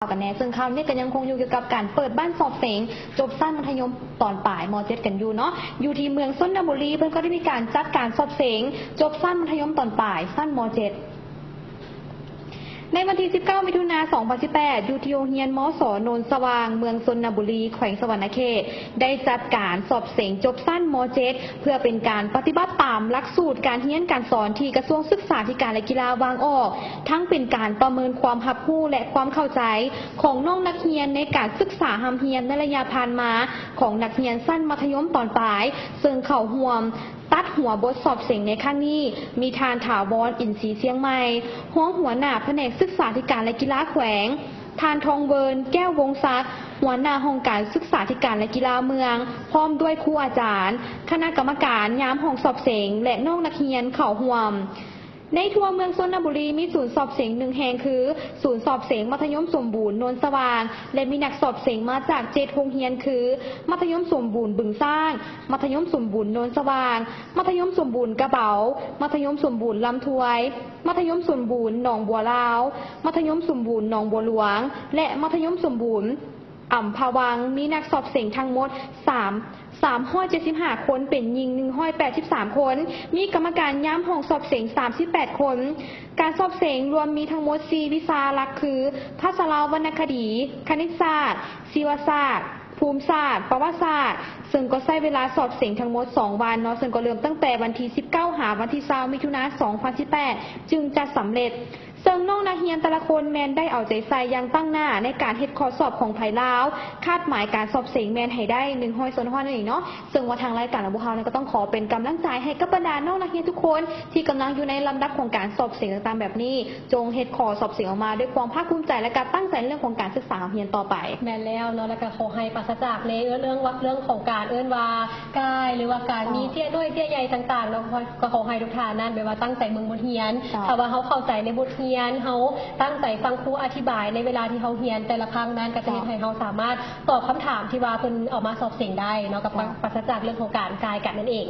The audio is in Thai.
กันแน่ซึ่งข่าวนี้ก็ยังคงอยู่เกี่ยวกับการเปิดบ้านสอบเสงจบสั้นมัธยมตอนปลายม.7 กันอยู่เนาะอยู่ที่เมืองชลบุรีเพิ่นก็ได้มีการจัดการสอบเสงจบสั้นมัธยมตอนปลายสั้นม.7 ในวันที่ 19 มิถุนายน 2018 อยู่ที่โรงเรียนม.ส.โนนสว่างเมืองชลบุรีแขวงสวรรณเขตได้จัดการสอบเสงจบสั้นม.7 เพื่อเป็นการปฏิบัติตามหลักสูตรการเรียนการสอนที่กระทรวงศึกษาธิการและกีฬาวางออกทั้งเป็นการประเมินความรับรู้และความเข้าใจของน้องนักเรียนในการศึกษาหำเรียนในระยะผ่านมาของนักเรียนสั้นมัธยมตอนปลายซึ่งเข้าร่วมตัดหัวบทสอบเสงในครั้งนี้มีทานถาวรอินทรีย์เชียงใหม่หัวหน้าแผนกศึกษาธิการและกีฬาแขวงทานทองเวิร์นแก้ววงศักดิ์หัวหน้าห้องการศึกษาธิการและกีฬาเมืองพร้อมด้วยครูอาจารย์คณะกรรมการยามห้องสอบเสงและน้องนักเรียนเข้าร่วมในทั่วเมืองชลบุรีมีศูนย์สอบเสงหนึ่งแห่งคือศูนย์สอบเสงมัธยมสมบูรณ์โนนสว่างและมีนักสอบเสงมาจาก7โรงเรียนคือมัธยมสมบูรณ์บึงสร้างมัธยมสมบูรณ์โนนสว่างมัธยมสมบูรณ์กระเบามัธยมสมบูรณ์ลำถวยมัธยมสมบูรณ์หนองบัวลาวมัธยมสมบูรณ์หนองบัวหลวงและมัธยมสมบูรณ์อ่ำพะวังมีนักสอบเสงทั้งหมด375 คนเป็นหญิง183 คนมีกรรมการย้ำห้องสอบเสง38 คนการสอบเสงรวมมีทั้งหมด4วิชาหลักคือภาษาวรรณคดีคณิตศาสตร์ชีวศาสตร์ภูมิศาสตร์ประวัติศาสตร์ซึ่งก็ใช้เวลาสอบเสงทั้งหมด2วันเนาะซึ่งก็เริ่มตั้งแต่วันที่19หาวันที่20มิถุนายน 2018จึงจะสำเร็จซึ่งน้องนักเรียนแต่ละคนแมนได้เอาใจใส่อย่างตั้งหน้าในการเฮ็ดข้อสอบของไผลาวคาดหมายการสอบเสงแมนให้ได้100 ส่วนนั่นเองเนาะซึ่งว่าทางรายการของพวกเราก็ต้องขอเป็นกำลังใจให้กับบรรดาน้องนักเรียนทุกคนที่กำลังอยู่ในลำดับของการสอบเสงต่างๆแบบนี้จงเฮ็ดข้อสอบเสงออกมาด้วยความภาคภูมิใจและการตั้งใจเรื่องของการศึกษาเรียนต่อไปแม่นแล้วเนาะแล้วก็ขอให้ปราศจากในเรื่องของการว่ากายหรือว่าการมีเตี้ยน้อยเตี้ยใหญ่ต่างๆเนาะก็ขอให้ทุกท่านนั้นแบบว่าตั้งใจเมืองบทเรียนถ้าว่าเขาเข้าใจในบทเรียนเขาตั้งใจฟังครูอธิบายในเวลาที่เขาเรียนแต่ละครั้งนั้นก็จะให้เขาสามารถตอบคำถามที่ว่าเพิ่นออกมาสอบเสงได้เนาะกับปราศจากเรื่องของการกายกันนั่นเอง